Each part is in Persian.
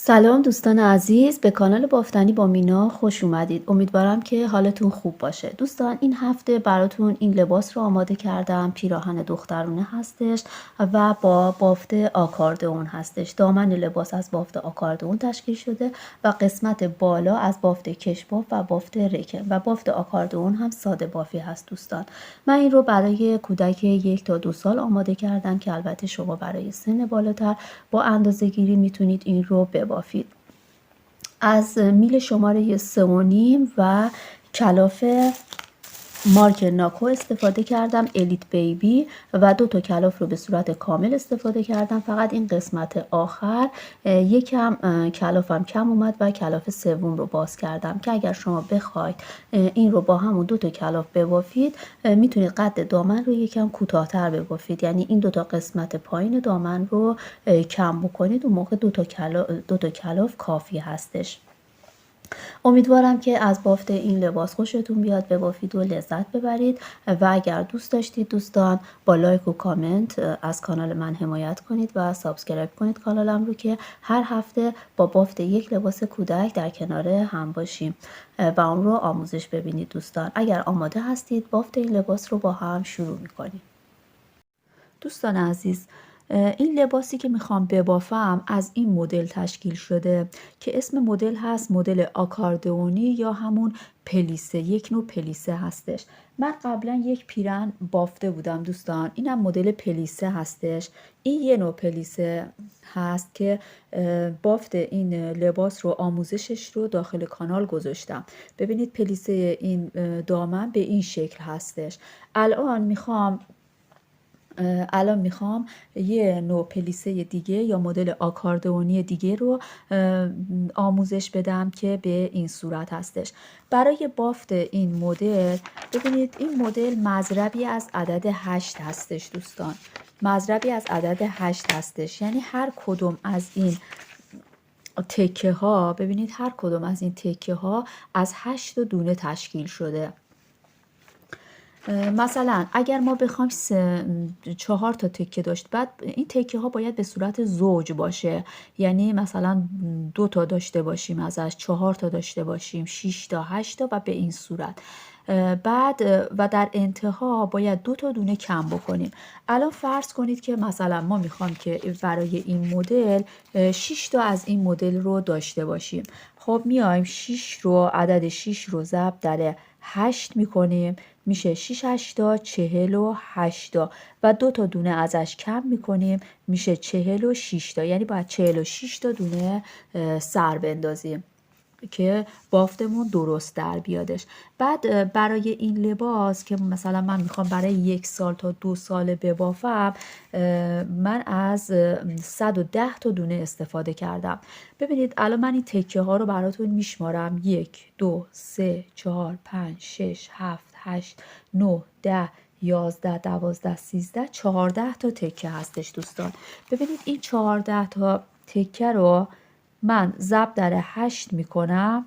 سلام دوستان عزیز، به کانال بافتنی با مینا خوش اومدید. امیدوارم که حالتون خوب باشه. دوستان این هفته براتون این لباس رو آماده کردم. پیراهن دخترونه هستش و با بافت آکاردئون هستش. دامن لباس از بافت آکاردئون تشکیل شده و قسمت بالا از بافت کشباف و بافت رکه و بافت آکاردئون هم ساده بافی هست دوستان. من این رو برای کودک 1 تا 2 سال آماده کردم که البته شما برای سن بالاتر با اندازه‌گیری میتونید این رو ببافید. از میل شماره 3.5 و کلاف مارک ناکو استفاده کردم، الیت بیبی، و 2 تا کلاف رو به صورت کامل استفاده کردم. فقط این قسمت آخر یکم کلافم کم اومد و کلاف سوم رو باز کردم که اگر شما بخواید این رو با همون 2 تا کلاف ببافید میتونید قد دامن رو یکم کوتاه‌تر ببافید، یعنی این 2 تا قسمت پایین دامن رو کم بکنید. اون موقع 2 تا کلاف کافی هستش. امیدوارم که از بافت این لباس خوشتون بیاد، ببافید و لذت ببرید و اگر دوست داشتید دوستان با لایک و کامنت از کانال من حمایت کنید و سابسکرایب کنید کانالم رو که هر هفته با بافت یک لباس کودک در کنار هم باشیم و اون رو آموزش ببینید دوستان. اگر آماده هستید بافت این لباس رو با هم شروع میکنیم. دوستان عزیز، این لباسی که میخوام ببافم از این مدل تشکیل شده که اسم مدل هست مدل آکاردئونی یا همون پلیسه، یک نوع پلیسه هستش. من قبلا یک پیرن بافته بودم دوستان، اینم مدل پلیسه هستش. این یه نوع پلیسه هست که بافت این لباس رو آموزشش رو داخل کانال گذاشتم. ببینید پلیسه این دامن به این شکل هستش. الان میخوام یه نوع پلیسه دیگه یا مدل آکاردئونی دیگه رو آموزش بدم که به این صورت هستش. برای بافت این مدل ببینید این مدل مضربی از عدد 8 هستش دوستان، مضربی از عدد 8 هستش، یعنی هر کدوم از این تکه ها، ببینید هر کدوم از این تکه ها از 8 دونه تشکیل شده. مثلا اگر ما بخوایم 4 تا تکه داشت، بعد این تکه ها باید به صورت زوج باشه، یعنی مثلا 2 تا داشته باشیم ازش، 4 تا داشته باشیم، 6 تا 8 تا و به این صورت. بعد و در انتها باید 2 تا دونه کم بکنیم. الان فرض کنید که مثلا ما میخوام که برای این مدل 6 تا از این مدل رو داشته باشیم. خب میایم 6 رو، عدد 6 رو ضرب در 8 میکنیم، میشه 6 8 48 و 2 تا دونه ازش کم میکنیم، میشه 46 تا، یعنی باید 46 تا دونه سر بندازیم که بافتمون درست در بیادش. بعد برای این لباس که مثلا من میخوام برای 1 سال تا 2 سال ببافم، من از 110 تا دونه استفاده کردم. ببینید الان من این تکه ها رو براتون میشمارم: 1 2 3 4 5 6 7 8 9 10 11 12 13 14 تا تکه هستش دوستان. ببینید این 14 تا تکه رو من ضرب در 8 میکنم،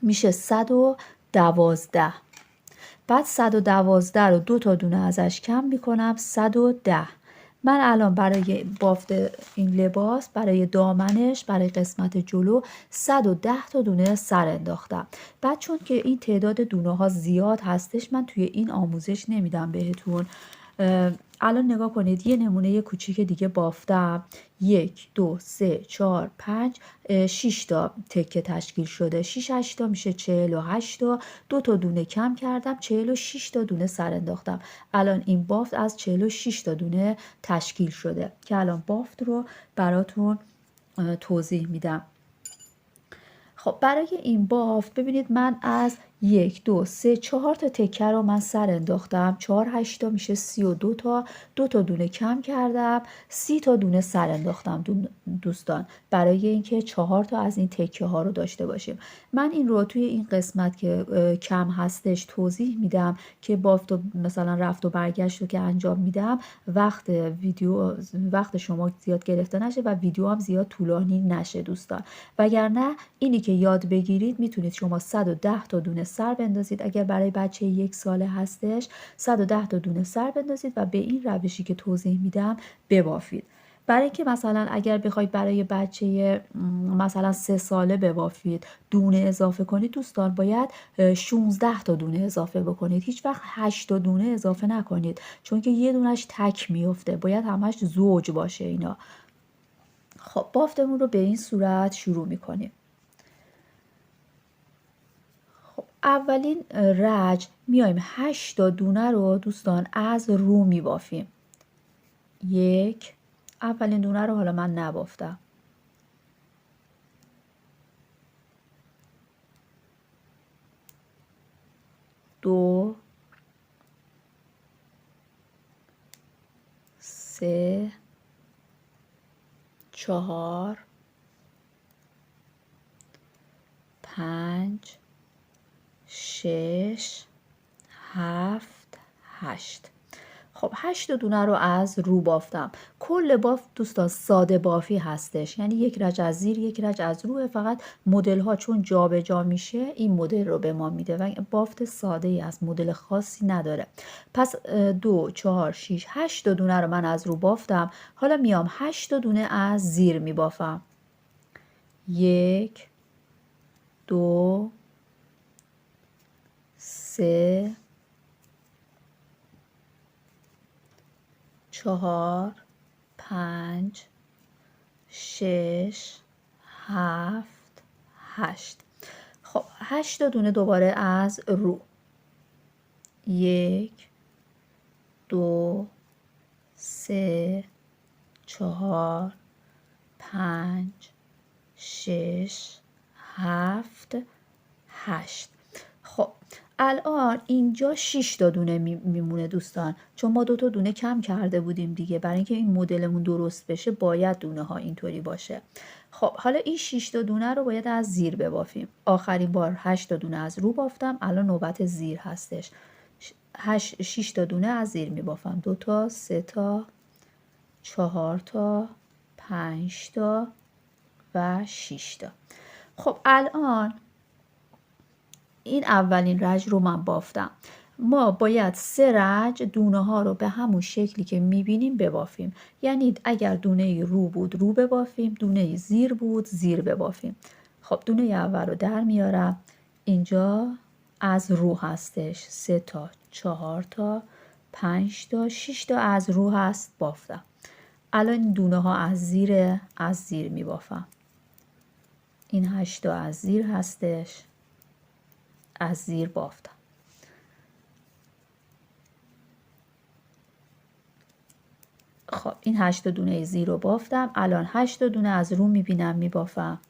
میشه 112. بعد 112 رو 2 تا دونه ازش کم میکنم، 110. من الان برای بافت این لباس، برای دامنش، برای قسمت جلو 110 تا دونه سر انداختم. بعد چون که این تعداد دونه ها زیاد هستش من توی این آموزش نمیدم بهتون. الان نگاه کنید یه نمونه کوچیک دیگه بافتم. 1 2 3 4 5 6 تا تکه تشکیل شده. 6 8 تا میشه 48 تا. 2 تا دونه کم کردم، 46 تا دونه سر انداختم. الان این بافت از 46 تا دونه تشکیل شده که الان بافت رو براتون توضیح میدم. خب برای این بافت ببینید من از 1 2 3 4 تا تکه رو من سر انداختم. 4 8 تا میشه 32 تا. 2 تا دونه کم کردم، 30 تا دونه سر انداختم دوستان، برای اینکه 4 تا از این تکه ها رو داشته باشیم. من این رو توی این قسمت که کم هستش توضیح میدم که بافت و مثلا رفت و برگشت رو که انجام میدم وقت شما زیاد گرفته نشه و ویدیو هم زیاد طولانی نشه دوستان. وگرنه اینی که یاد بگیرید میتونید شما 110 تا دونه سر بندازید. اگر برای بچه 1 ساله هستش 110 تا دونه سر بندازید و به این روشی که توضیح میدم ببافید. برای که مثلا اگر بخواید برای بچه مثلا 3 ساله ببافید دونه اضافه کنید دوستان باید 16 تا دونه اضافه بکنید، هیچ وقت 8 تا دونه اضافه نکنید چون که یه دونش تک میفته، باید همش زوج باشه اینا. خب بافتمون رو به این صورت شروع میکنیم. خب اولین رج میایم 8 تا دونه رو دوستان از رو میبافیم. یک، اولین دونه رو حالا من نبافتم. 2 3 4 5 6 7 8. خب 8 دونه رو از رو بافتم. کل بافت دوستان ساده بافی هستش، یعنی یک رج از زیر یک رج از روه، فقط مدل ها چون جابجا میشه این مدل رو به ما میده و بافت ساده ای است، مدل خاصی نداره. پس 2 4 6 8 دونه رو من از رو بافتم. حالا میام 8 دونه از زیر میبافم. 1 2 3 4 5 6 7 8. خب 8 دونه دوباره از رو. 1 2 3 4 5 6 7 8. خب الان اینجا 6 تا دونه میمونه دوستان، چون ما 2 تا دونه کم کرده بودیم دیگه. برای اینکه این مدلمون درست بشه باید دونه ها اینطوری باشه. خب حالا این 6 تا دونه رو باید از زیر ببافیم. آخرین بار 8 تا دونه از رو بافتم، الان نوبت زیر هستش. 6 تا دونه از زیر میبافم. 2 تا 3 تا 4 تا 5 تا و 6 تا. خب الان این اولین رج رو من بافتم. ما باید 3 رج دونه ها رو به همون شکلی که میبینیم ببافیم. یعنی اگر دونه رو بود رو ببافیم، دونه زیر بود زیر ببافیم. خب دونه اول رو در میارم. اینجا از رو هستش. 3 تا 4 تا 5 تا 6 تا از رو هست بافتم. الان این دونه ها از زیر میبافم. این 8 تا از زیر هستش، از زیر بافتم. خب این 8 دونه زیر رو بافتم. الان 8 دونه از رو میبینم میبافم.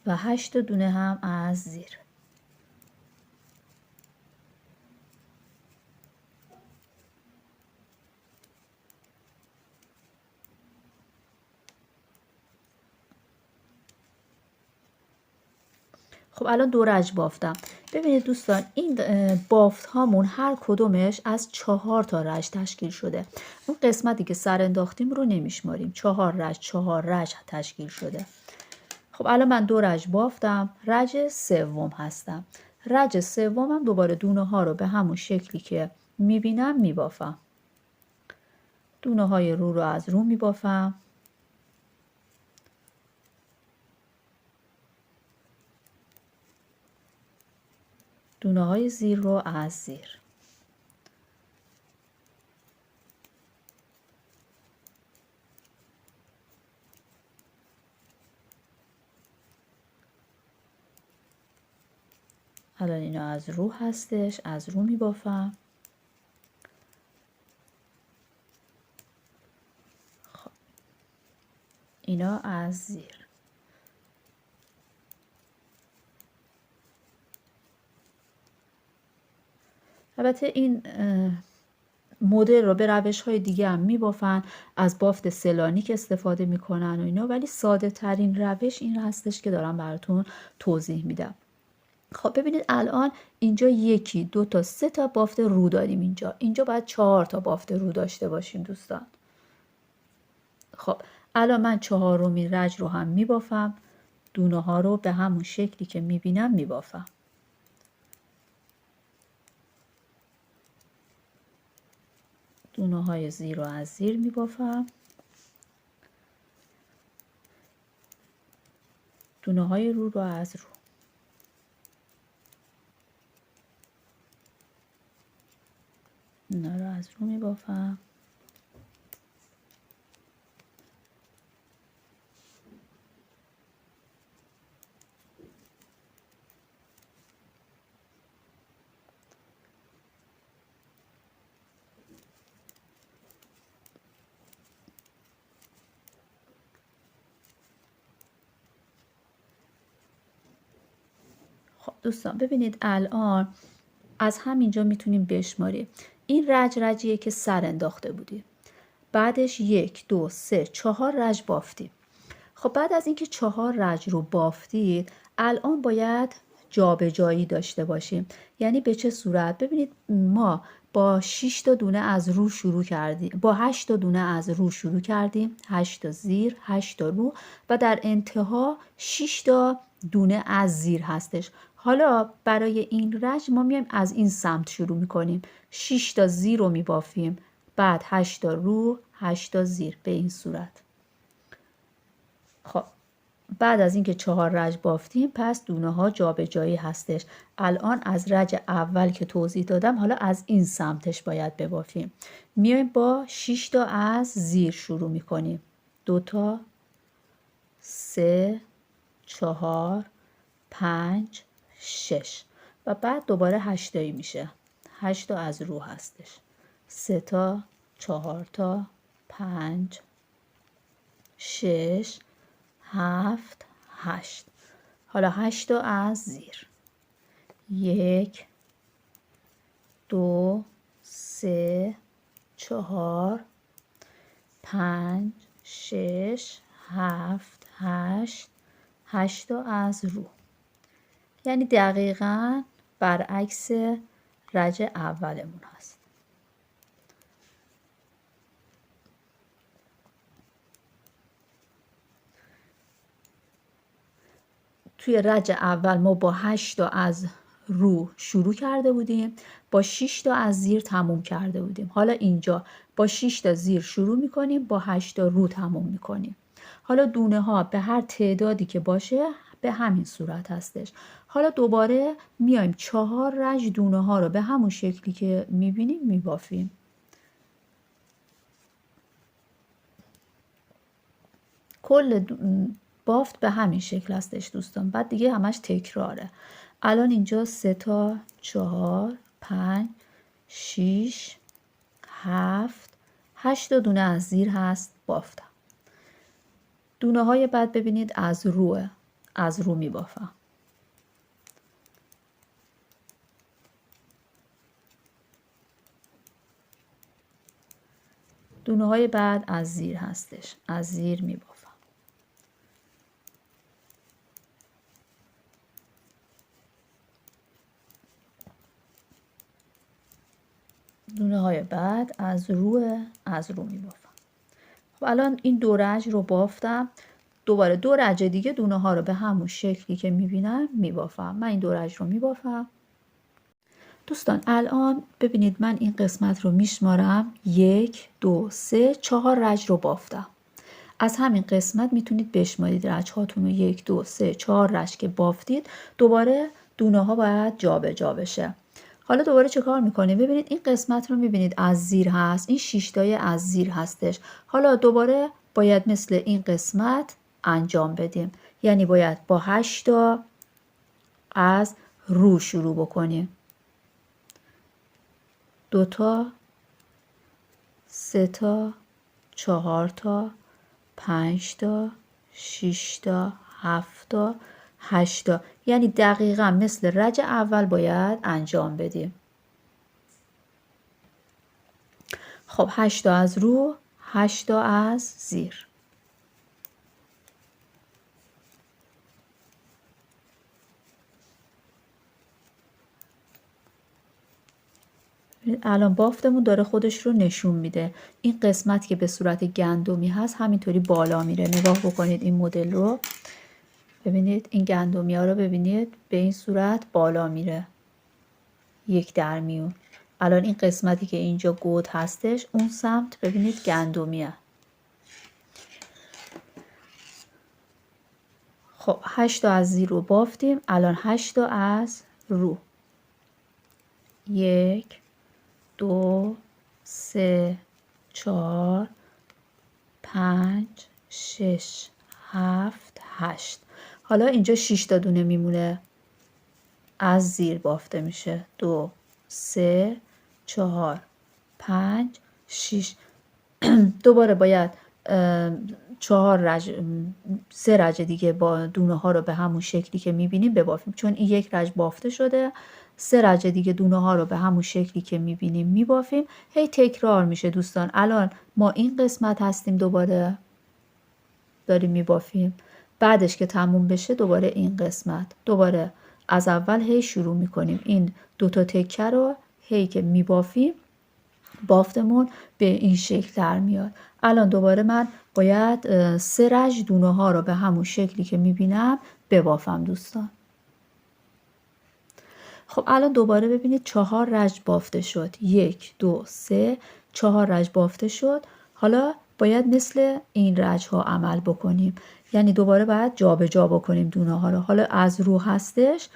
و 8 دونه هم از زیر. خب الان 2 رج بافتم. ببینید دوستان این بافت هامون هر کدومش از 4 تا رج تشکیل شده. اون قسمتی که سر انداختیم رو نمیشماریم. 4 رج تشکیل شده. خب الان من 2 رج بافتم. رج سوم هستم. رج سومم دوباره دونه ها رو به همون شکلی که میبینم میبافم. دونه های رو از رو میبافم. دونه های زیر رو از زیر. الان اینا از رو هستش، از رو میبافم. خب اینا از زیر. البته این مدل رو به روش های دیگه هم میبافن، از بافت سلانیک استفاده میکنن و اینا، ولی ساده ترین روش این هستش که دارم براتون توضیح میدم. خب ببینید الان اینجا 1 2 تا 3 تا بافت رو داریم. اینجا باید 4 تا بافت رو داشته باشیم دوستان. خب الان من 4مین رج رو هم میبافم. دونه ها رو به همون شکلی که میبینم میبافم. دونه های زیر رو از زیر می بافم. دونه های رو رو از رو. اینا رو از رو می بافم. خب دوستان ببینید الان از همینجا میتونیم بشماریم. این رجیه که سر انداخته بودیم. بعدش 1 2 3 4 رج بافتیم. خب بعد از اینکه 4 رج رو بافتید الان باید جابجایی داشته باشیم. یعنی به چه صورت؟ ببینید ما با 6 تا دونه از رو شروع کردیم، با 8 تا دونه از رو شروع کردیم، 8 تا زیر، 8 تا رو و در انتها 6 تا دونه از زیر هستش. حالا برای این رج ما میایم از این سمت شروع میکنیم. 6 تا زیر رو میبافیم، بعد 8 تا رو، 8 تا زیر، به این صورت. خب بعد از اینکه 4 رج بافتیم پس دونه ها جابجایی هستش. الان از رج اول که توضیح دادم حالا از این سمتش باید ببافیم. میایم با 6 تا از زیر شروع میکنیم. 2 تا، 3، 4، 5، 6 و بعد دوباره 8 تایی میشه. 8 تا از رو هستش. 3 تا، 4 تا، 5، 6، 7، 8. حالا 8 تا از زیر. 1 2 3 4 5 6 7 8 8 تا از رو. یعنی دقیقاً برعکس رج اولمون هست. توی رج اول ما با 8 تا از رو شروع کرده بودیم، با 6 تا از زیر تموم کرده بودیم. حالا اینجا با 6 تا زیر شروع میکنیم، با 8 تا رو تموم میکنیم. حالا دونه ها به هر تعدادی که باشه به همین صورت هستش. حالا دوباره میایم 4 رج دونه ها رو به همون شکلی که میبینیم میبافیم. کل بافت به همین شکل هستش دوستان. بعد دیگه همش تکراره. الان اینجا 3 تا، 4، 5، 6، 7، 8 تا دونه از زیر هست بافتم. دونه های بعد ببینید از روه، از رو می بافم. دونه های بعد از زیر هستش، از زیر می بافم. دونه های بعد از رو می بافم. خب الان این دو رج رو بافتم. دوباره دو رج دیگه دونه ها رو به همون شکلی که میبینم میبافم. من این دو رج رو میبافم. دوستان الان ببینید من این قسمت رو میشمارم. 1 2 3 4 رج رو بافتم. از همین قسمت میتونید بشمارید رج هاتون رو. 1 2 3 4 رج که بافتید دوباره دونه ها باید جابجا بشه. حالا دوباره چه کار میکنیم؟ ببینید این قسمت رو میبینید از زیر هست. این 6 تای از زیر هستش. حالا دوباره باید مثل این قسمت انجام بدیم. یعنی باید با 8 تا از رو شروع بکنیم. 2 تا، 3 تا، 4 تا، 5 تا، 6 تا، 7 تا، 8 تا. یعنی دقیقا مثل رج اول باید انجام بدیم. خب 8 تا از رو، 8 تا از زیر. الان بافتمون داره خودش رو نشون میده. این قسمت که به صورت گندمی هست همینطوری بالا میره. نگاه بکنید این مدل رو. ببینید این گندمی ها رو ببینید به این صورت بالا میره. یک در میون. الان این قسمتی که اینجا گود هستش اون سمت ببینید گندمیه. خب 8 تا از زیر رو بافتیم، الان 8 تا از رو. 1 2 3 4 5 6 7 8. حالا اینجا 6 تا دونه میمونه از زیر بافته میشه. 2 3 4 5 6. دوباره باید 3 رج دیگه با دونه ها رو به همون شکلی که میبینیم ببافیم، چون این یک رج بافته شده. 3 رج دیگه دونه ها رو به همون شکلی که میبینیم میبافیم. هی تکرار میشه دوستان. الان ما این قسمت هستیم، دوباره داریم میبافیم. بعدش که تموم بشه دوباره این قسمت، دوباره از اول هی شروع میکنیم. این دوتا تکه رو هی که میبافیم بافتمون به این شکل در میاد. الان دوباره من باید 3 رج دونه ها رو به همون شکلی که میبینم ببافم دوستان. خب الان دوباره ببینید 4 رج بافته شد. 1 2 3 4 رج بافته شد. حالا باید مثل این رج ها عمل بکنیم، یعنی دوباره باید جابجا بکنیم دونه ها رو. حالا از رو هستش،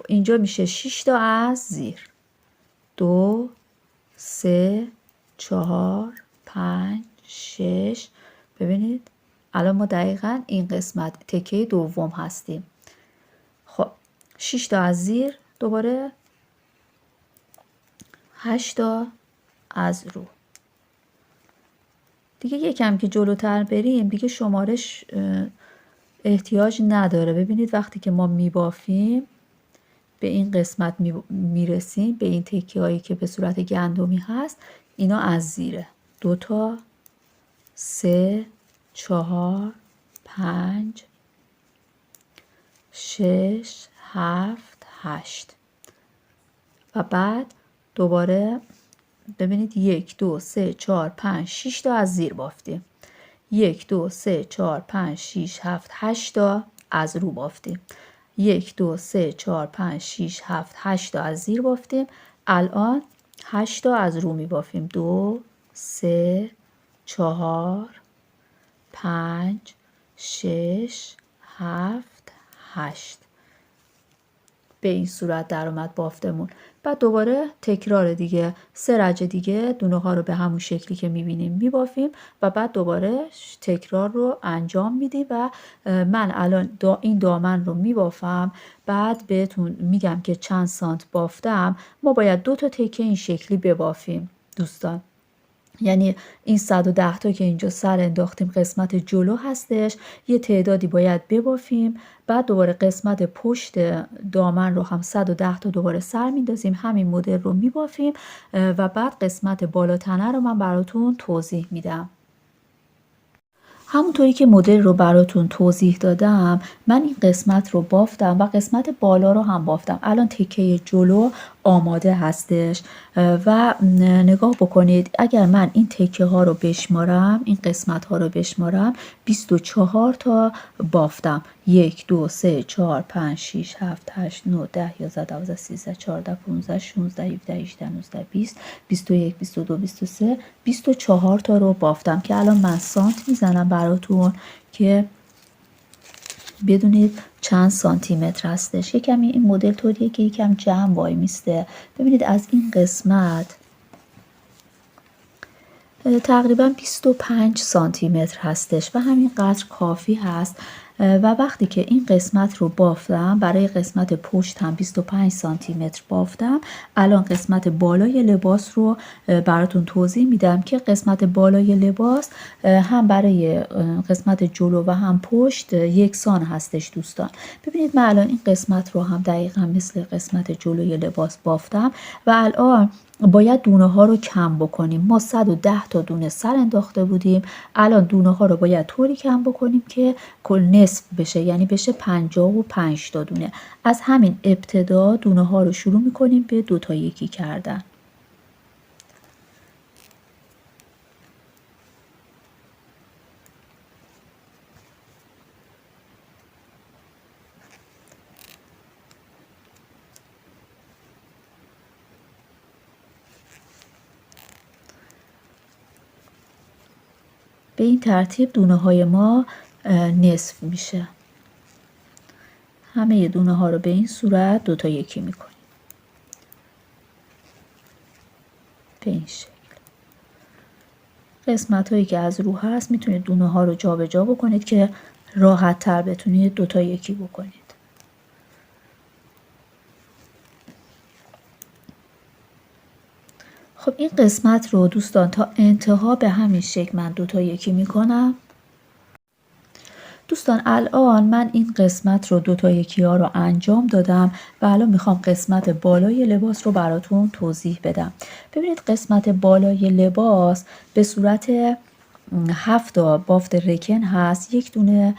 اینجا میشه 6 تا از زیر. 2 3 4 5 6. ببینید الان ما دقیقا این قسمت تکه دوم هستیم. خب 6 تا از زیر، دوباره 8 تا از رو. دیگه یکم که جلوتر بریم دیگه شمارش احتیاج نداره. ببینید وقتی که ما میبافیم به این قسمت میرسیم، به این تکه هایی که به صورت گندمی هست، اینا از زیره. 2 تا 3 4 5 6 7 8. و بعد دوباره ببینید 1 2 3 4 5 6 تا از زیر بافتیم. 1 2 3 4 5 6 7 8 تا از رو بافتیم. 1 2 3 4 5 6 7 8 تا از زیر بافتیم. الان 8 تا از رو می بافیم. 2 3 4 5 6 7 8. به این صورت در اومد بافتمون. بعد دوباره تکرار دیگه، 3 رج دیگه دونه ها رو به همون شکلی که میبینیم میبافیم و بعد دوباره تکرار رو انجام میدیم. و من الان این دامن رو میبافم، بعد بهتون میگم که چند سانت بافتم. ما باید 2 تا تکه این شکلی ببافیم دوستان. یعنی این 110 تا که اینجا سر انداختیم قسمت جلو هستش، یه تعدادی باید ببافیم. بعد دوباره قسمت پشت دامن رو هم 110 تا دوباره سر میندازیم، همین مدل رو میبافیم و بعد قسمت بالا تنه رو من براتون توضیح میدم. همونطوری که مدل رو براتون توضیح دادم، من این قسمت رو بافتم و قسمت بالا رو هم بافتم. الان تکه جلو آماده هستش و نگاه بکنید. اگر من این تکه ها رو بشمارم، این قسمت ها رو بشمارم، 24 تا بافتم. 1 2 3 4 5 6 7 8 9 10 11 12 13 14 15 16 17 18 19 20 21 22 23 24 تا رو بافتم که الان من سانت میزنم براتون که بدونید چند سانتی متر هستش. یکمی این مدل طوریه که یکم جمع وای میسته. ببینید از این قسمت تقریبا 25 سانتی متر هستش و همین قدر کافی هست. و وقتی که این قسمت رو بافتم، برای قسمت پشت هم 25 سانتی متر بافتم. الان قسمت بالای لباس رو براتون توضیح میدم که قسمت بالای لباس هم برای قسمت جلو و هم پشت یکسان هستش دوستان. ببینید من الان این قسمت رو هم دقیقا مثل قسمت جلوی لباس بافتم و الان باید دونه ها رو کم بکنیم. ما 110 تا دونه سر انداخته بودیم، الان دونه ها رو باید طوری کم بکنیم که کل نصف بشه، یعنی بشه 55 تا دونه. از همین ابتدا دونه ها رو شروع میکنیم به 2 تا 1 کردن. به این ترتیب دونه های ما نصف میشه. همه دونه ها رو به این صورت 2 تا یکی میکنیم به این شکل. قسمت هایی که از رو هست میتونید دونه ها رو جابجا بکنید که راحت تر بتونید 2 تا یکی بکنید. خب این قسمت رو دوستان تا انتها به همین شکل من 2 تا یکی میکنم. دوستان الان من این قسمت رو 2 تا یکی ها رو انجام دادم و الان میخوام قسمت بالای لباس رو براتون توضیح بدم. ببینید قسمت بالای لباس به صورت 7 تا بافت رکن هست، یک دونه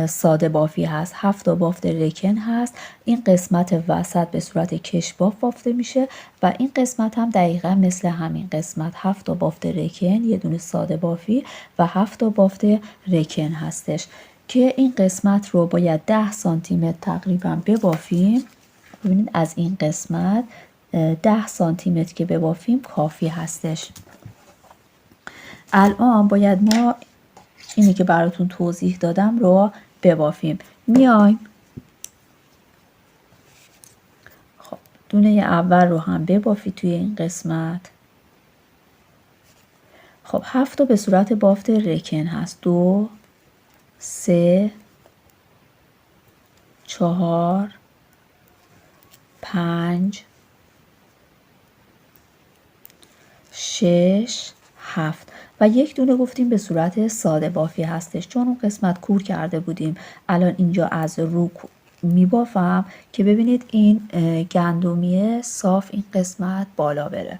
ساده بافی هست، 7 تا بافت رکن هست. این قسمت وسط به صورت کش باف بافته میشه و این قسمت هم دقیقا مثل همین قسمت 7 تا بافت رکن، یه دونه ساده بافی و 7 تا بافت رکن هستش که این قسمت رو باید 10 سانتی متر تقریبا ببافیم. ببینید از این قسمت 10 سانتی متر که ببافیم کافی هستش. الان باید ما اینی که براتون توضیح دادم رو ببافیم. میایم خب دونه اول رو هم ببافید توی این قسمت. خب 7 تا به صورت بافت رکن هست، 2 3 4 5 6 7 و یک دونه گفتیم به صورت ساده بافی هستش، چون اون قسمت کور کرده بودیم. الان اینجا از رو میبافم که ببینید این گندمی صاف این قسمت بالا بره،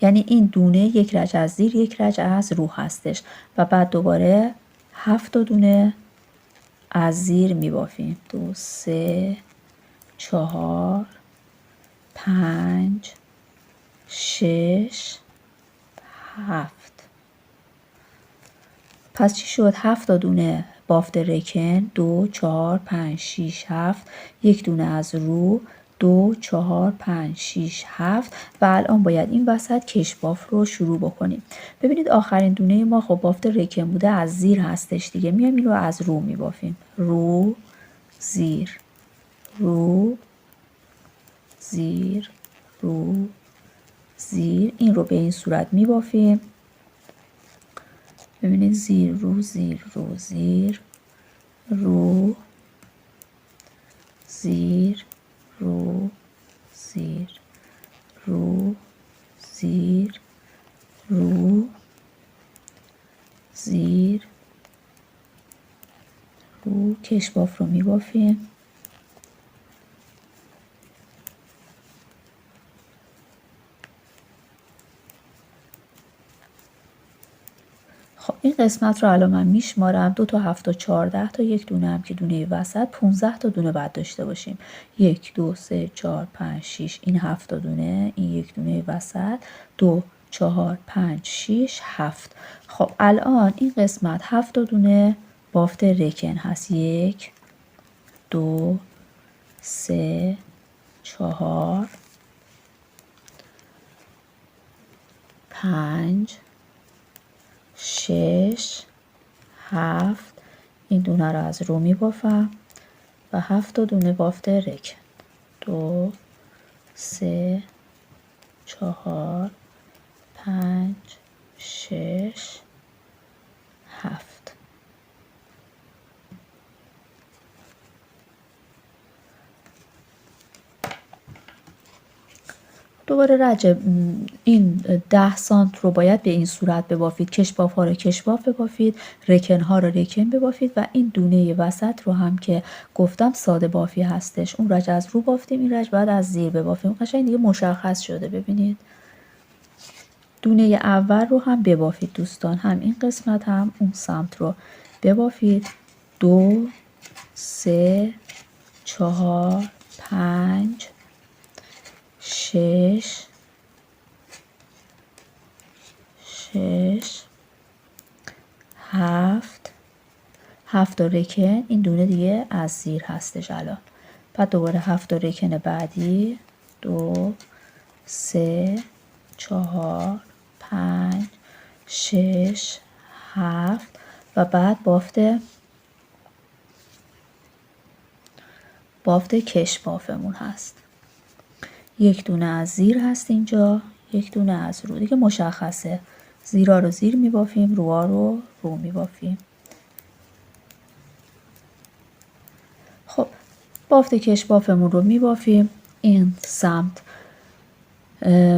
یعنی این دونه یک رج از زیر یک رج از رو هستش و بعد دوباره 7 تا دونه از زیر میبافیم. 2 3 4 5 6 7. پس چی شد؟ 7 تا دونه بافت رکن، 2 4 5 6 7، یک دونه از رو، 2 4 5 6 7 و الان باید این وسط کش باف رو شروع بکنیم. ببینید آخرین دونه ما خب بافت رکن بوده، از زیر هستش دیگه، میایم این رو از رو میبافیم. رو زیر رو زیر رو زیر، این رو به این صورت میبافیم. ببینید زیر رو زیر رو زیر رو زیر رو زیر رو زیر رو زیر رو، کش باف رو میبافیم. خب این قسمت رو الان من میشمارم، 2 تا 7 تا 14 تا، یک دونه هم که دونه وسط 15 تا دونه باید داشته باشیم. 1 2 3 4 5 6، این 7 تا دونه، این یک دونه وسط، 2 4 5 6 7. خب الان این قسمت 7 تا دونه بافت رکن هست، 1 2 3 4 5 6 7. این دونه رو از رو می بافم و 7 تا دونه بافت رکن، 2 3 4 5 6 7. دوباره رج این 10 سانت رو باید به این صورت ببافید. کش باف ها رو کش باف ببافید، رکن ها رو رکن ببافید و این دونه وسط رو هم که گفتم ساده بافی هستش، اون رج از رو بافتیم، این رج باید از زیر ببافیم. قشنگ دیگه مشخص شده. ببینید دونه اول رو هم ببافید دوستان، هم این قسمت هم اون سمت رو ببافید. 2 3 4 5 6 6 7. 7 تا رکن، این دونه دیگه از زیر هستش الان. بعد دوباره 7 تا رکن بعدی، 2 3 4 5 6 7 و بعد بافت کش بافمون هست. یک دونه از زیر هست اینجا، یک دونه از رو. دیگه مشخصه، زیرا رو زیر میبافیم، روها رو رو میبافیم. خب بافت کش بافمون رو میبافیم، این سمت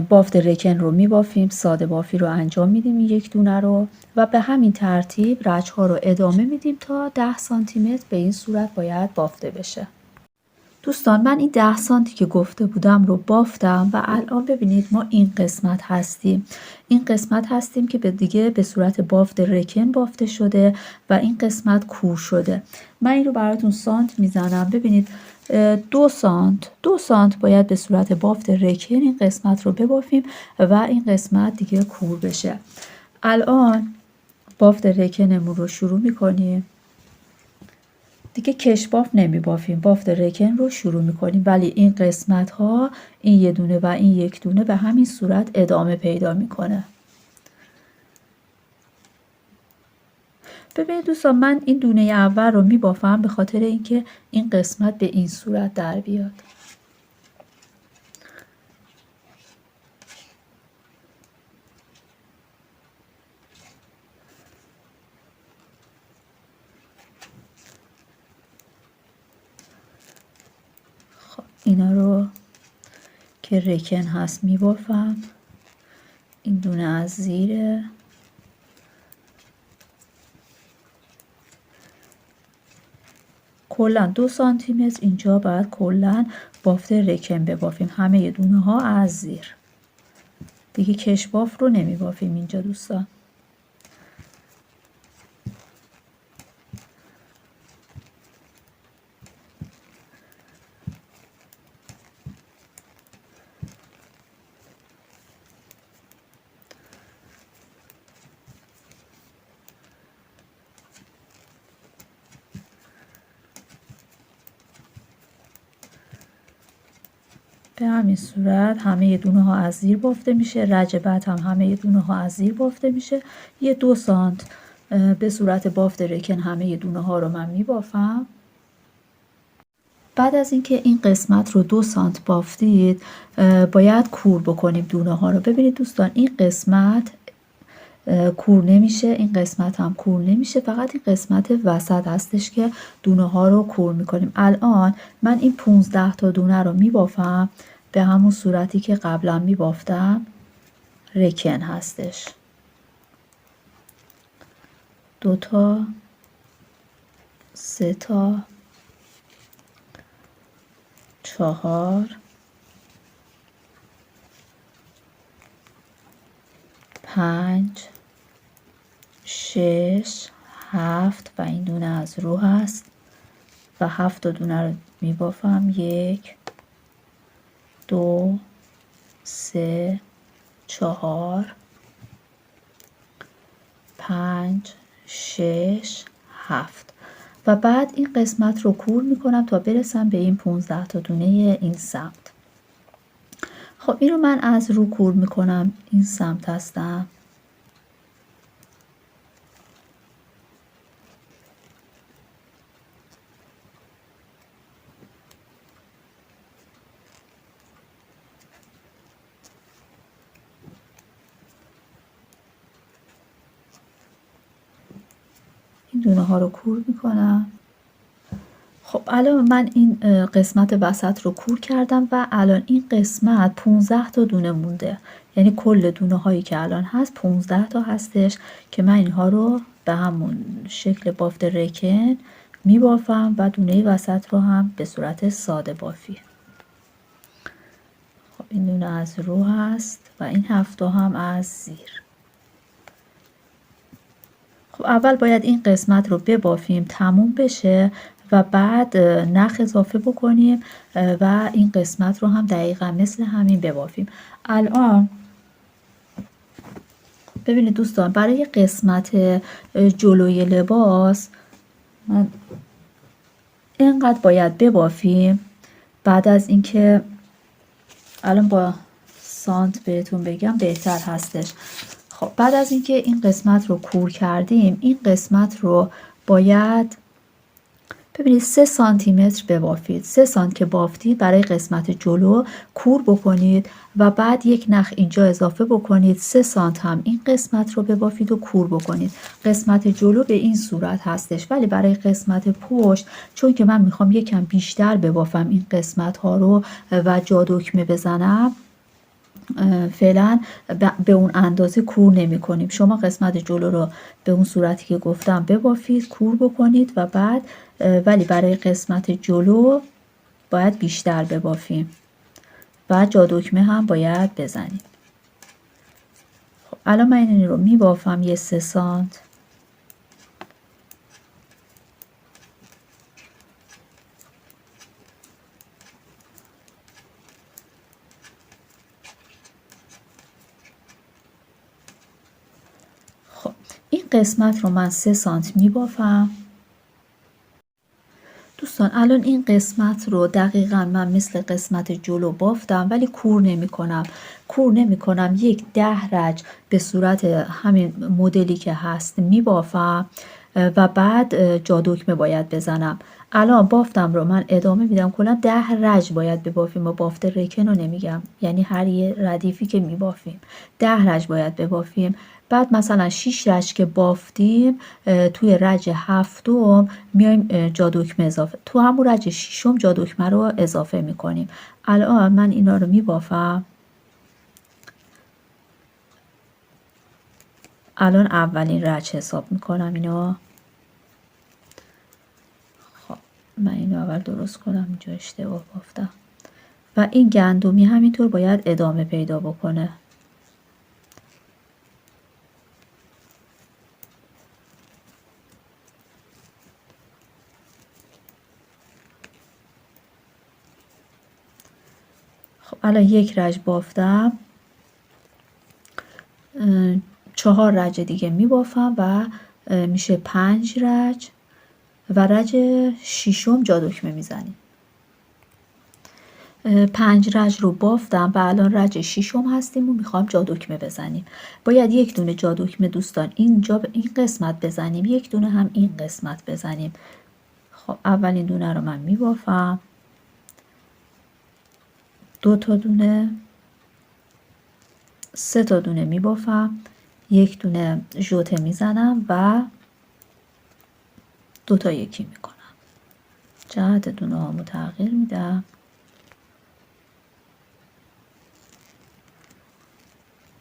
بافت رکن رو میبافیم، ساده بافی رو انجام میدیم این یک دونه رو و به همین ترتیب رچ ها رو ادامه میدیم تا 10 سانتی متر به این صورت باید بافته بشه. دوستان من این 10 سانتی که گفته بودم رو بافتم و الان ببینید ما این قسمت هستیم. این قسمت هستیم که دیگه به صورت بافت رکن بافته شده و این قسمت کور شده. من این رو براتون سانت میزنم. ببینید 2 سانت باید به صورت بافت رکن این قسمت رو ببافیم و این قسمت دیگه کور بشه. الان بافت رکنمون رو شروع میکنیم. دیگه کش باف نمی بافیم، بافت رکن رو شروع میکنیم، ولی این قسمت ها، این یه دونه و این یک دونه به همین صورت ادامه پیدا میکنه. ببینید دوستان من این دونه اول رو میبافم به خاطر اینکه این قسمت به این صورت در بیاد. خب اینا رو که رکن هست میبافم. این دونه از زیره. کلا 2 سانتی متر اینجا باید کلا بافت رکن ببافیم، همه دونه ها از زیر. دیگه کش باف رو نمی بافیم اینجا دوستان. به همین صورت همه دونه ها از زیر بافته میشه، رج بعد هم همه دونه ها از زیر بافته میشه. یه 2 سانت به صورت بافت رکن همه دونه ها رو من میبافم. بعد از اینکه این قسمت رو 2 سانت بافتید باید کور بکنیم دونه ها رو. ببینید دوستان این قسمت کور نمیشه، این قسمت هم کور نمیشه، فقط این قسمت وسط هستش که دونه ها رو کور میکنیم. الان من این 15 تا دونه رو میبافم به همون صورتی که قبلا میبافتم. رکن هستش. 2 تا، 3 تا، 4، 5، 6، 7 و این دونه از رو هست و 7 تا دونه رو میبافم. 1، 2، 3، 4، 5، 6، 7 و بعد این قسمت رو کور میکنم تا برسم به این 15 تا دونه این سمت. خب این رو من از رو کور میکنم، این سمت هستم. این دونه ها رو کور میکنم. خب الان من این قسمت وسط رو کور کردم و الان این قسمت 15 تا دونه مونده، یعنی کل دونه هایی که الان هست 15 تا هستش که من اینها رو به همون شکل بافت رکن میبافم و دونه وسط رو هم به صورت ساده بافی. خب این دونه از رو هست و این 7 تا هم از زیر. خب اول باید این قسمت رو ببافیم تموم بشه و بعد نخ اضافه بکنیم و این قسمت رو هم دقیقا مثل همین ببافیم. الان ببینید دوستان برای قسمت جلوی لباس من اینقدر باید ببافیم. بعد از اینکه الان با سانت بهتون بگم بهتر هستش. خب بعد از اینکه این قسمت رو کور کردیم، این قسمت رو باید ببینید 3 سانتی متر ببافید. 3 سانت که بافتید برای قسمت جلو کور بکنید و بعد یک نخ اینجا اضافه بکنید. 3 سانت هم این قسمت رو ببافید و کور بکنید. قسمت جلو به این صورت هستش، ولی برای قسمت پشت چون که من میخوام یکم بیشتر ببافم این قسمت ها رو و جا دکمه بزنم، فعلا به اون اندازه کور نمی کنیم. شما قسمت جلو رو به اون صورتی که گفتم ببافید، کور بکنید و بعد ولی برای قسمت جلو باید بیشتر ببافیم و جا دکمه هم باید بزنیم. خب الان من این رو می بافم یه 3 سانت. خب این قسمت رو من 3 سانت می بافم. دوستان الان این قسمت رو دقیقا من مثل قسمت جلو بافتم، ولی کور نمی کنم. یک 10 رج به صورت همین مدلی که هست می بافم و بعد جا دکمه باید بزنم. الان بافتم رو من ادامه میدم. کلا 10 رج باید ببافیم و بافت رکن رو نمیگم، یعنی هر یه ردیفی که می بافیم 10 رج باید ببافیم. بعد مثلا 6 رج که بافتیم، توی رج هفتم میایم جا دکمه اضافه، تو همون رج ششم جا دکمه رو اضافه میکنیم. الان من اینا رو میبافم. الان اولین رج حساب میکنم اینو. خب من اینو اول درست کنم، اینجا اشتباه بافتم. و این گندمی همینطور باید ادامه پیدا بکنه. خب الان یک رج بافتم، 4 رج دیگه میبافم و میشه 5 رج و رج ششم جا دکمه میزنیم. 5 رج رو بافتم و الان رج ششم هستیم و میخوام جا دکمه بزنیم. باید یک دونه جا دکمه دوستان اینجا به این قسمت بزنیم، یک دونه هم این قسمت بزنیم. خب اولین دونه رو من میبافم، 2 تا دونه، 3 تا دونه میبافم، یک دونه ژوته میزنم و 2 تا یکی میکنم. جهت دونه هامو تغییر میدم.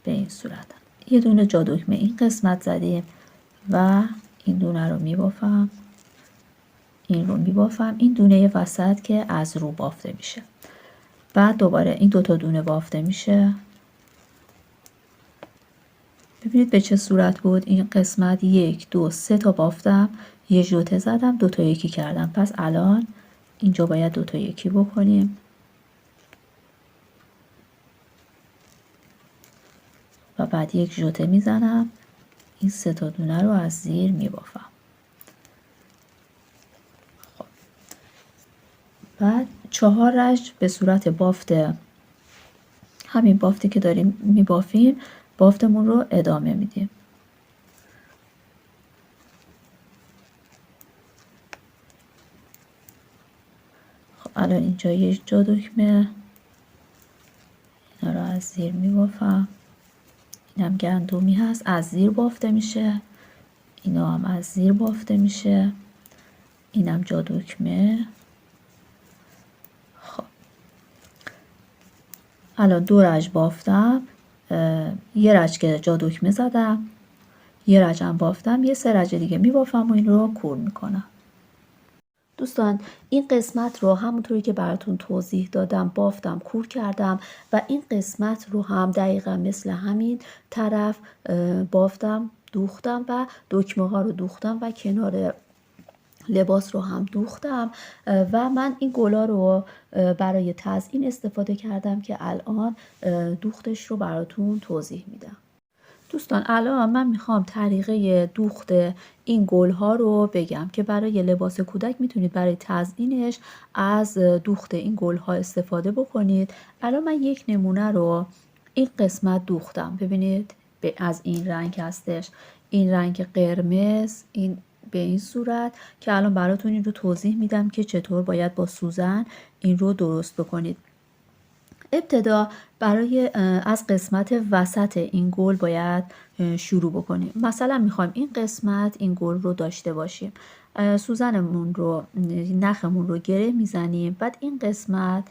به این صورت یه دونه جا دکمه این قسمت زدیم و این دونه رو میبافم، این رو میبافم، این دونه وسط که از رو بافته میشه. بعد دوباره این 2 تا دونه بافته میشه. ببینید به چه صورت بود این قسمت. 1 2 3 تا بافتم، یه ژوته زدم، 2 تا یکی کردم. پس الان اینجا باید 2 تا یکی بکنیم و بعد یک ژوته میزنم، این 3 تا دونه رو از زیر میبافم. خب بعد 4 رج به صورت بافت، همین بافتی که داریم میبافیم، بافتمون رو ادامه میدیم. خب الان اینجا یه جا دکمه، اینا رو از زیر میبافم. اینم گندمی هست از زیر بافته میشه، اینا هم از زیر بافته میشه، اینم جا دکمه. خب الان 2 رج بافتم، یه رج که جا دکمه زدم، یه رجم بافتم، یه 3 رج دیگه میبافم و این رو کور میکنم. دوستان این قسمت رو همونطوری که براتون توضیح دادم بافتم، کور کردم و این قسمت رو هم دقیقا مثل همین طرف بافتم، دوختم و دکمه ها رو دوختم و کنار لباس رو هم دوختم و من این گلا رو برای تزیین استفاده کردم که الان دوختش رو براتون توضیح میدم. دوستان الان من میخوام طریقه دوخت این گل ها رو بگم که برای لباس کودک میتونید برای تزیینش از دوخت این گل ها استفاده بکنید. الان من یک نمونه رو این قسمت دوختم، ببینید از این رنگ هستش، این رنگ قرمز، این به این صورت که الان براتون این رو توضیح میدم که چطور باید با سوزن این رو درست بکنید. ابتدا برای از قسمت وسط این گل باید شروع بکنیم. مثلا میخوایم این قسمت این گل رو داشته باشیم، سوزنمون رو نخمون رو گره میزنیم، بعد این قسمت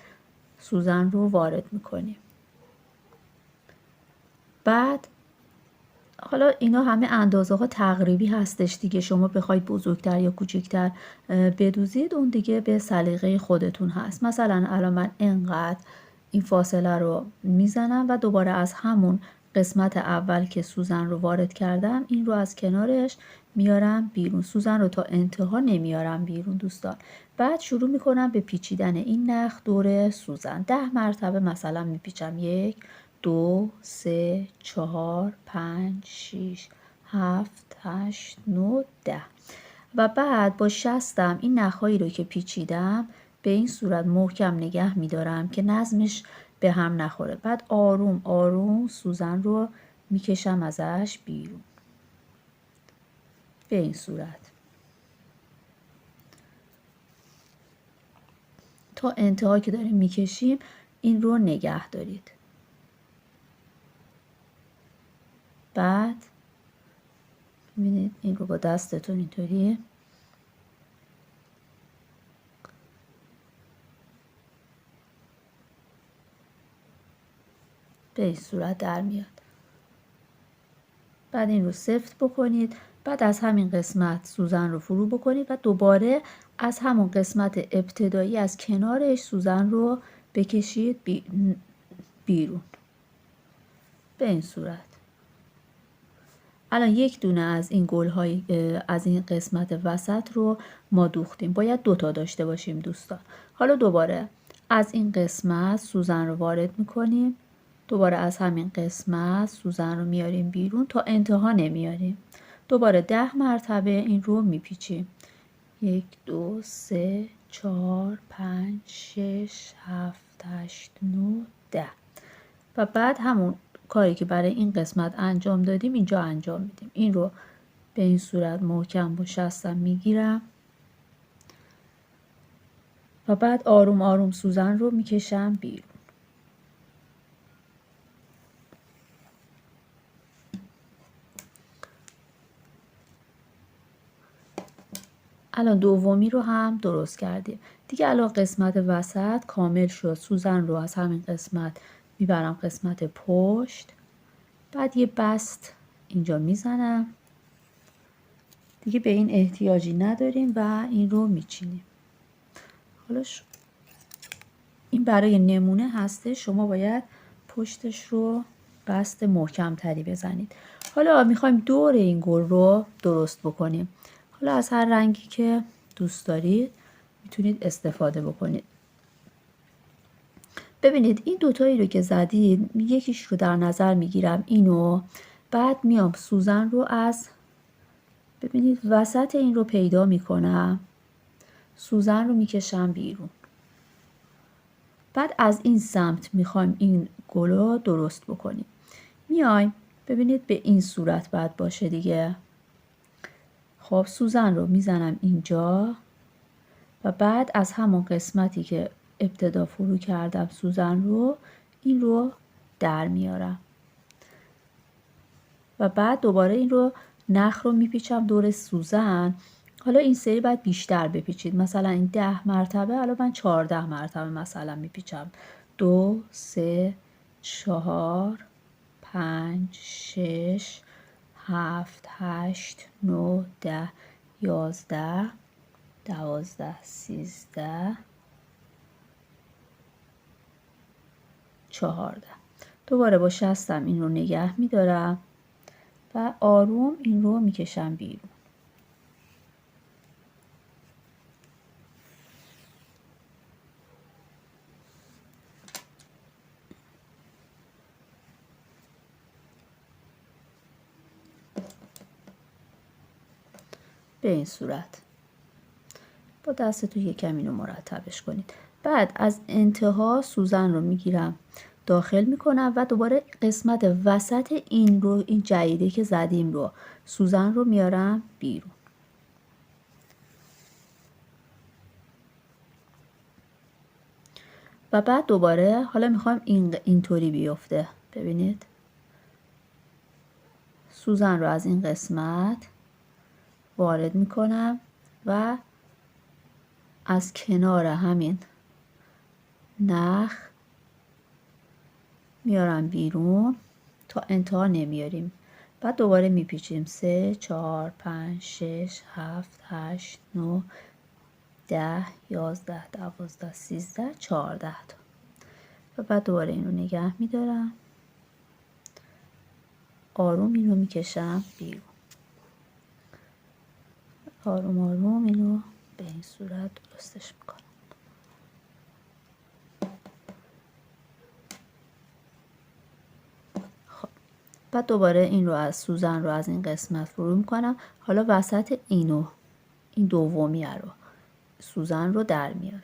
سوزن رو وارد میکنیم. بعد حالا اینا همه اندازه ها تقریبی هستش دیگه، شما بخواید بزرگتر یا کوچکتر بدوزید اون دیگه به سلیقه خودتون هست. مثلا الان من اینقدر این فاصله رو میزنم و دوباره از همون قسمت اول که سوزن رو وارد کردم این رو از کنارش میارم بیرون. سوزن رو تا انتها نمیارم بیرون دوستان. بعد شروع میکنم به پیچیدن این نخ دور سوزن. 10 مرتبه مثلا میپیچم. 1 2 3 4 5 6 7 8 9 10 و بعد با شستم این نخهایی رو که پیچیدم به این صورت محکم نگه میدارم که نظمش به هم نخوره. بعد آروم آروم سوزن رو میکشم ازش بیرون به این صورت تا انتها که داریم میکشیم این رو نگه دارید. بعد ببینید این رو با دستتون اینطوری به این صورت در میاد. بعد این رو سفت بکنید. بعد از همین قسمت سوزن رو فرو بکنید و دوباره از همون قسمت ابتدایی از کنارش سوزن رو بکشید بیرون به این صورت. الان یک دونه از این گل‌های از این قسمت وسط رو ما دوختیم. باید 2 تا داشته باشیم دوستان. حالا دوباره از این قسمت سوزن رو وارد می‌کنیم. دوباره از همین قسمت سوزن رو میاریم بیرون تا انتها نمیاریم. دوباره 10 مرتبه این رو میپیچیم. 1 2 3 4 5 6 7 8 9 10 و بعد همون کاری که برای این قسمت انجام دادیم اینجا انجام میدیم. این رو به این صورت محکم با شستم میگیرم و بعد آروم آروم سوزن رو میکشم بیرون. الان دومی رو هم درست کردیم دیگه. الان قسمت وسط کامل شد. سوزن رو از همین قسمت میبرم قسمت پشت. بعد یه بست اینجا میزنم دیگه، به این احتیاجی نداریم و این رو میچینیم. حالا این برای نمونه هسته، شما باید پشتش رو بست محکم تری بزنید. حالا میخوایم دور این گل رو درست بکنیم. حالا از هر رنگی که دوست دارید میتونید استفاده بکنید. ببینید این دوتایی رو که زدید یکیش رو در نظر میگیرم اینو، بعد میام سوزن رو از ببینید وسط این رو پیدا میکنم، سوزن رو میکشم بیرون. بعد از این سمت میخوایم این گل رو درست بکنیم. میایم ببینید به این صورت باید باشه دیگه. خب سوزن رو میزنم اینجا و بعد از همون قسمتی که ابتدا فرو کردم سوزن رو این رو در میارم و بعد دوباره این رو نخ رو میپیچم دور سوزن. حالا این سری باید بیشتر بپیچید. مثلا این 10 مرتبه، الان من 14 مرتبه مثلا میپیچم. 2 3 4 5 6 7 8 9 10 11 12 13 14. دوباره با شستم این رو نگه میدارم و آروم این رو میکشم بیرون. به این صورت با دستتون یکم اینو مرتبش کنید. بعد از انتها سوزن رو میگیرم داخل میکنم و دوباره قسمت وسط این رو، این جریده که زدیم رو، سوزن رو میارم بیرون. و بعد دوباره حالا میخوام اینطوری بیفته. ببینید سوزن رو از این قسمت وارد میکنم و از کنار همین نخ میارم بیرون، تا انتها نمیاریم. بعد دوباره میپیچیم 3 4 5 6 7 8 9 10 11 12 13 14 تا. و بعد دوباره این رو نگه میدارم، آروم این رو میکشم بیرون، آروم آروم اینو به این صورت درستش میکنم. خب بعد دوباره این رو از سوزن رو از این قسمت فرو میکنم. حالا وسط اینو، این دومیه رو، سوزن رو در میارم.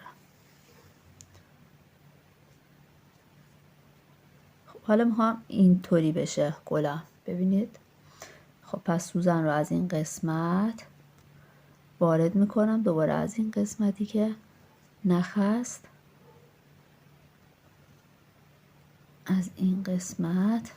خب حالا میخوام اینطوری بشه گلم. ببینید خب پس سوزن رو از این قسمت وارد میکنم، دوباره از این قسمتی که نخ است، از این قسمت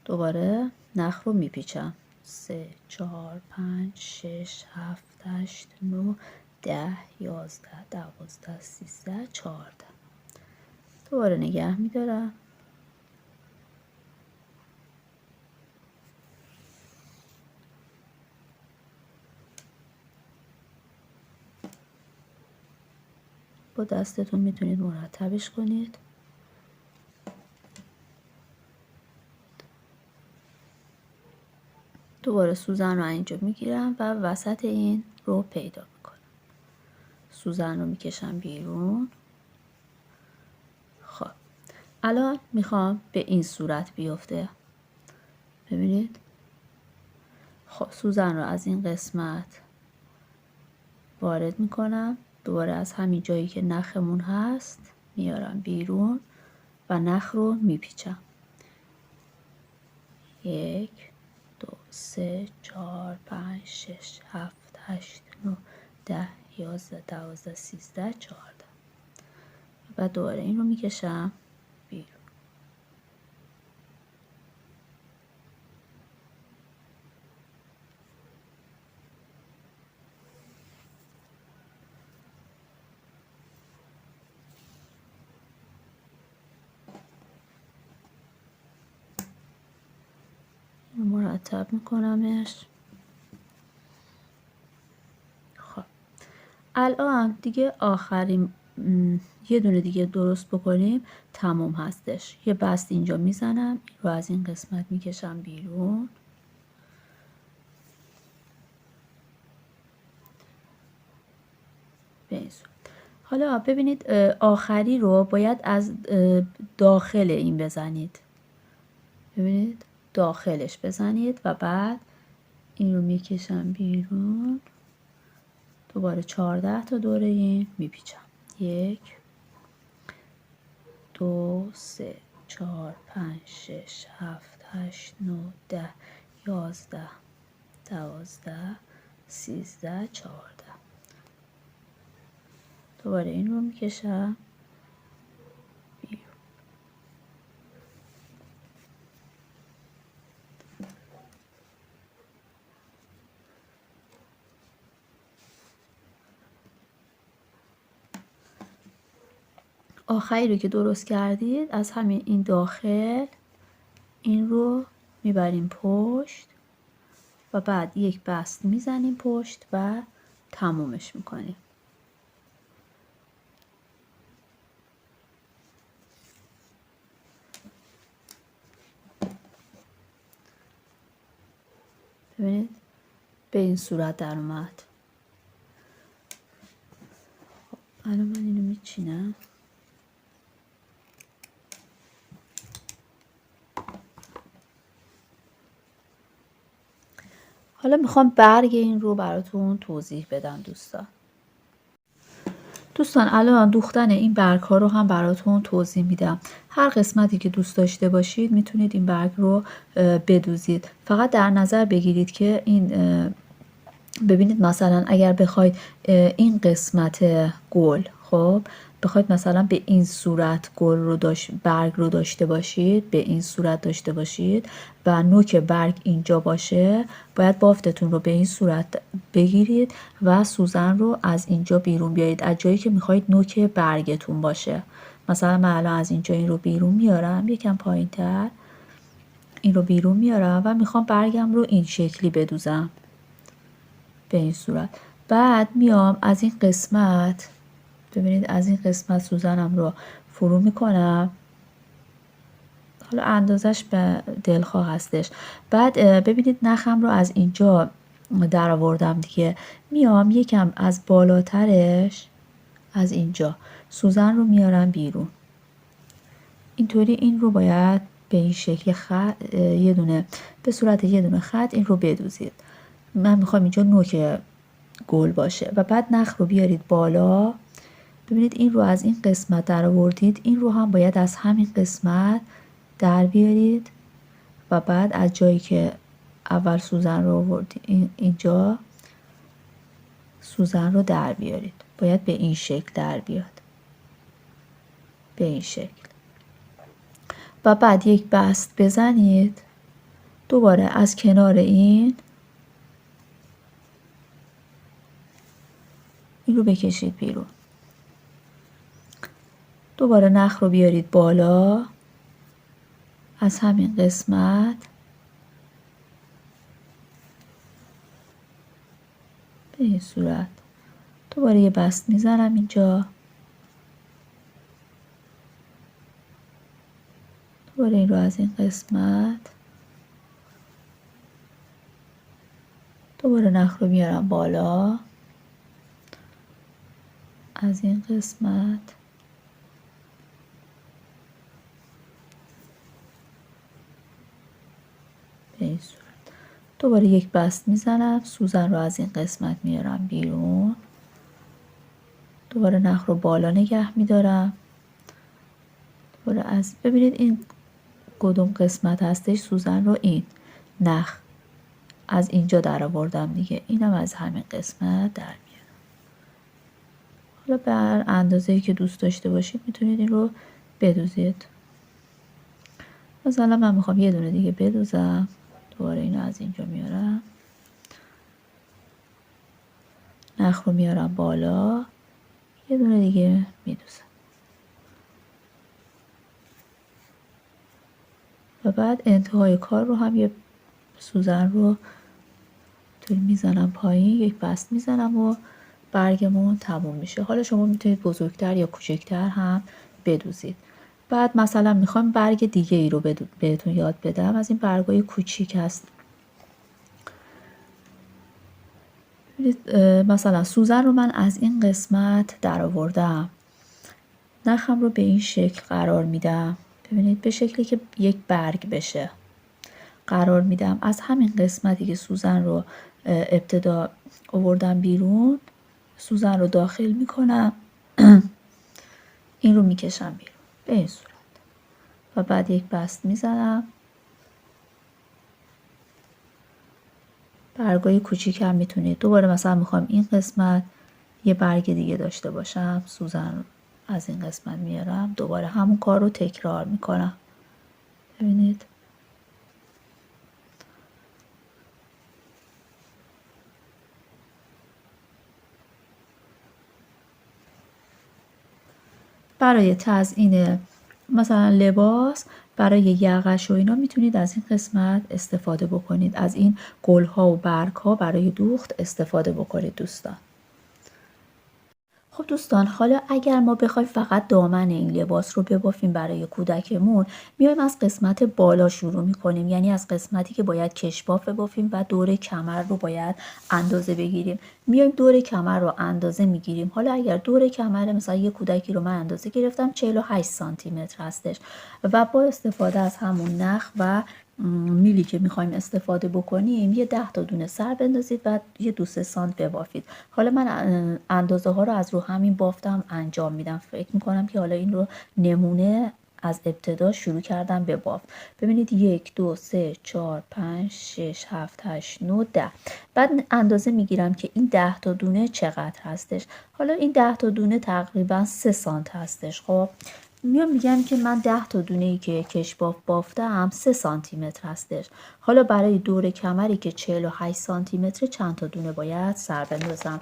دوباره نخ رو میپیچم 3 4 5 6 7 8 9 10 11 12 13 14. دوباره نگه میدارم، با دستتون میتونید مرتبش کنید. دوباره سوزن رو اینجا میگیرم و وسط این رو پیدا میکنم، سوزن رو میکشم بیرون. خب الان میخوام به این صورت بیفته. ببینید خب سوزن رو از این قسمت وارد میکنم، دوباره از همین جایی که نخمون هست میارم بیرون و نخ رو میپیچم 1 2 3 4 5 6 7 8 9 10 11 12 13 14. و دوباره این رو میکشم بیرون. مرتب میکنمش. خب الان دیگه آخرین یه دونه دیگه درست بکنیم تموم هستش. یه بست اینجا میزنم، این رو از این قسمت میکشم بیرون. حالا ببینید آخری رو باید از داخل این بزنید. ببینید داخلش بزنید و بعد این رو میکشم بیرون، دوباره 14 تا دوره این میپیچم 1 2 3 4 5 6 7 8 9 10 11 12 13 14. دوباره این رو میکشم بیرون. آخری رو که درست کردید از همین این داخل این رو میبریم پشت و بعد یک بست میزنیم پشت و تمومش میکنیم. ببینید به این صورت در اومد. الان من اینو میچینم. حالا میخوام برگ این رو براتون توضیح بدم دوستان. دوستان الان دوختن این برگ ها رو هم براتون توضیح میدم. هر قسمتی که دوست داشته باشید میتونید این برگ رو بدوزید. فقط در نظر بگیرید که این ببینید مثلا اگر بخواید این قسمت گل، خب بخواید مثلا به این صورت گل رو برگ رو داشته باشید، به این صورت داشته باشید و نوک برگ اینجا باشه، باید بافتتون رو به این صورت بگیرید و سوزن رو از اینجا بیرون بیارید، از جایی که میخواید نوک برگتون باشه. مثلا من الان از اینجا این رو بیرون میارم، یکم پایین تر این رو بیرون میارم و میخوام برگم رو این شکلی بدوزم به این صورت. بعد میام از این قسمت، ببینید از این قسمت سوزنم رو فرو میکنم، حالا اندازش به دلخواه هستش. بعد ببینید نخم رو از اینجا در آوردم دیگه، میام یکم از بالاترش از اینجا سوزن رو میارم بیرون. اینطوری این رو باید به این شکل خط یه دونه به صورت یه دونه خط این رو بدوزید. من میخوام اینجا نوک گل باشه و بعد نخ رو بیارید بالا. ببینید این رو از این قسمت در آوردید، این رو هم باید از همین قسمت در بیارید و بعد از جایی که اول سوزن رو آوردید اینجا سوزن رو در بیارید. باید به این شکل در بیاد، به این شکل. و بعد یک بست بزنید، دوباره از کنار این رو بکشید بیرون. دوباره نخ رو بیارید بالا از همین قسمت به این صورت. دوباره یه بست میزنم اینجا، دوباره این رو از این قسمت، دوباره نخ رو میارم بالا از این قسمت به این صورت. دوباره یک بست میزنم، سوزن رو از این قسمت میارم بیرون، دوباره نخ رو بالا نگه میدارم، دوباره از ببینید این کدوم قسمت هستش، سوزن رو این نخ از اینجا در آوردم دیگه، اینم از همین قسمت در میارم. حالا بر اندازه‌ای که دوست داشته باشید میتونید این رو بدوزید. مثلا من میخوام یه دونه دیگه بدوزم، دوباره اینو از اینجا میارم، نخ رو میارم بالا، یه دونه دیگه میدوزم و بعد انتهای کار رو هم یه سوزن رو طوری میزنم پایین، یک بست میزنم و برگمون تموم میشه. حالا شما میتونید بزرگتر یا کوچکتر هم بدوزید. بعد مثلا میخوام برگ دیگه ای رو بهتون یاد بدم، از این برگای کوچیک هست. مثلا سوزن رو من از این قسمت در آوردم، نخم رو به این شکل قرار میدم، ببینید به شکلی که یک برگ بشه قرار میدم. از همین قسمتی که سوزن رو ابتدا آوردم بیرون، سوزن رو داخل میکنم این رو میکشم بیرون به این صورت و بعد یک بست میزنم. برگای کوچیک هم میتونید. دوباره مثلا میخوام این قسمت یه برگ دیگه داشته باشم، سوزن از این قسمت میارم، دوباره همون کار رو تکرار میکنم. ببینید برای تزیین مثلا لباس، برای یقش و اینا میتونید از این قسمت استفاده بکنید، از این گلها و برگها برای دوخت استفاده بکنید دوستان. خب دوستان، حالا اگر ما بخوایم فقط دامن این لباس رو ببافیم برای کودکمون، میایم از قسمت بالا شروع میکنیم، یعنی از قسمتی که باید کشباف ببافیم و دور کمر رو باید اندازه بگیریم. میایم دور کمر رو اندازه میگیریم. حالا اگر دور کمر مثلا یک کودکی رو من اندازه گرفتم 48 سانتی متر هستش و با استفاده از همون نخ و میلی که میخوایم استفاده بکنیم یه 10 تا دونه سر بندازید و یه 2-3 سانت ببافید. حالا من اندازه ها رو از رو همین بافتم انجام میدم. فکر میکنم که حالا این رو نمونه از ابتدا شروع کردم به بافت. ببینید 1 2 3 4 5 6 7 8 9 10. بعد اندازه میگیرم که این 10 تا دونه چقدر هستش. حالا این 10 تا دونه تقریبا 3 سانت هستش. خب میگم که من 10 تا دونه ای که کشباف بافتم 3 سانتی متر هستش. حالا برای دور کمری که 48 سانتی متر چند تا دونه باید سر بندازم؟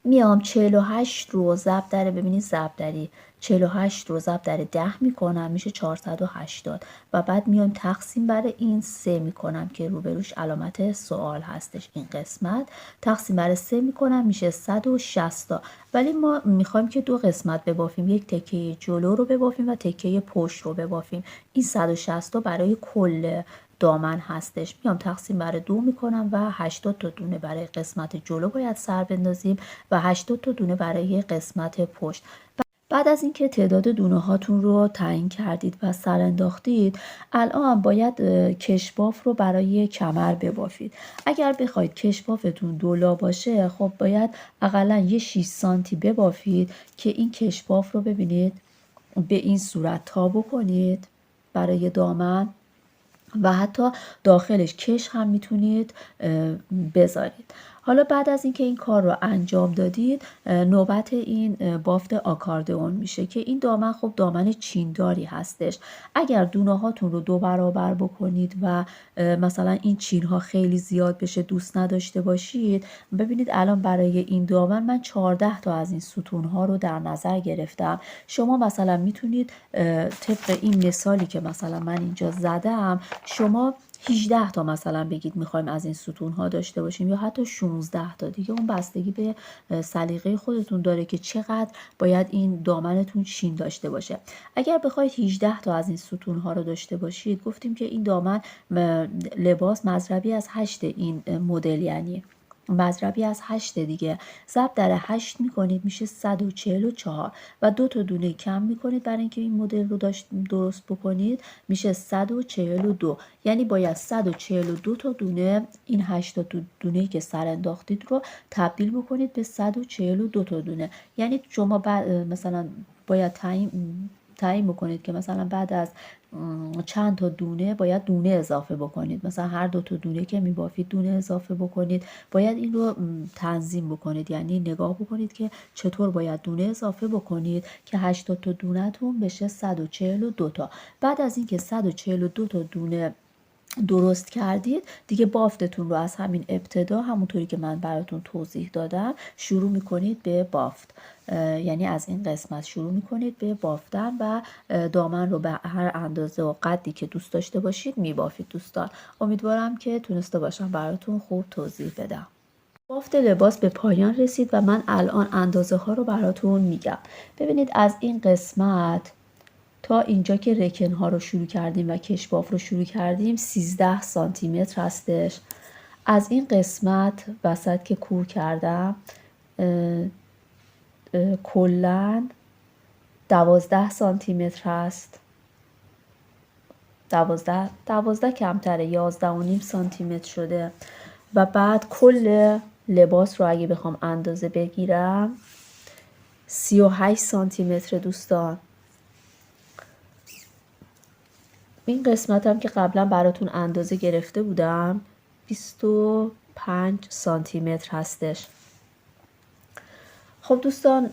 میام 48 رو ضرب در، ببینید ضرب دری 48 رو ضرب در 10 میکنم میشه 480 و بعد میام تقسیم بر این 3 میکنم که روبروش علامت سوال هستش. این قسمت تقسیم بر 3 میکنم میشه 160 تا. ولی ما میخوایم که دو قسمت ببافیم، یک تکه جلو رو ببافیم و تکه پشت رو ببافیم. این 160 تا برای کل دامن هستش. میام تقسیم بر 2 میکنم و 80 تا دونه برای قسمت جلو باید سر بندازیم و 80 تا دونه برای قسمت پشت. بعد از اینکه تعداد دونه هاتون رو تعیین کردید و سر انداختید، الان باید کشباف رو برای کمر ببافید. اگر بخواید کشبافتون دولا باشه، خب باید اقلا یه 6 سانتی ببافید که این کشباف رو ببینید به این صورت تا بکنید برای دامن و حتی داخلش کش هم میتونید بذارید. حالا بعد از اینکه این کار رو انجام دادید، نوبت این بافت آکاردئون میشه که این دامن خب دامن چینداری هستش. اگر دونه هاتون رو 2 برابر بکنید و مثلا این چین ها خیلی زیاد بشه، دوست نداشته باشید، ببینید الان برای این دامن من 14 تا از این ستون ها رو در نظر گرفتم. شما مثلا میتونید طبق این مثالی که مثلا من اینجا زدم، شما 18 تا مثلا بگید میخوایم از این ستون ها داشته باشیم یا حتی 16 تا. دیگه اون بستگی به سلیقه خودتون داره که چقدر باید این دامنتون چین داشته باشه. اگر بخواید 18 تا از این ستون ها رو داشته باشید، گفتیم که این دامن لباس مضربی از 8 این مدل، یعنی مضربی از 8 دیگه، ضرب در 8 میکنید میشه 144 و 2 تا دونه کم میکنید برای اینکه این مدل رو درست بکنید میشه 142. یعنی باید 142 تا دونه این 8 تا دونه‌ای که سر انداختید رو تبدیل بکنید به 142 تا دونه. یعنی شما مثلا باید تعیین بکنید که مثلا بعد از چند تا دونه باید دونه اضافه بکنید. مثلا هر 2 تا دونه که میبافید دونه اضافه بکنید. باید این رو تنظیم بکنید، یعنی نگاه بکنید که چطور باید دونه اضافه بکنید که 80 تا دونه‌تون بشه 142 تا. بعد از اینکه 142 تا دونه درست کردید، دیگه بافتتون رو از همین ابتدا همونطوری که من براتون توضیح دادم شروع میکنید به بافت. یعنی از این قسمت شروع میکنید به بافتن و دامن رو به هر اندازه و قدی که دوست داشته باشید میبافید. دوستان امیدوارم که تونسته باشم براتون خوب توضیح بدم. بافت لباس به پایان رسید و من الان اندازه ها رو براتون میگم. ببینید از این قسمت تا اینجا که رکن ها رو شروع کردیم و کشباف رو شروع کردیم 13 سانتی متر هستش. از این قسمت وسط که کور کردم کلن 12 سانتی متر هست. 12 کمتره، 11.5 سانتی متر شده. و بعد کل لباس رو اگه بخوام اندازه بگیرم 38 سانتی متر. دوستان این قسمت هم که قبلا براتون اندازه گرفته بودم 25 سانتی متر هستش. خب دوستان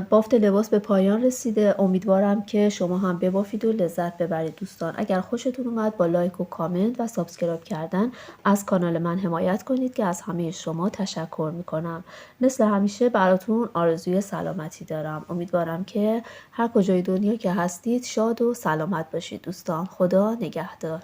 بافت لباس به پایان رسیده. امیدوارم که شما هم ببافید و لذت ببرید. دوستان اگر خوشتون اومد با لایک و کامنت و سابسکرایب کردن از کانال من حمایت کنید که از همه شما تشکر میکنم. مثل همیشه براتون آرزوی سلامتی دارم. امیدوارم که هر کجای دنیا که هستید شاد و سلامت باشید. دوستان خدا نگهدار.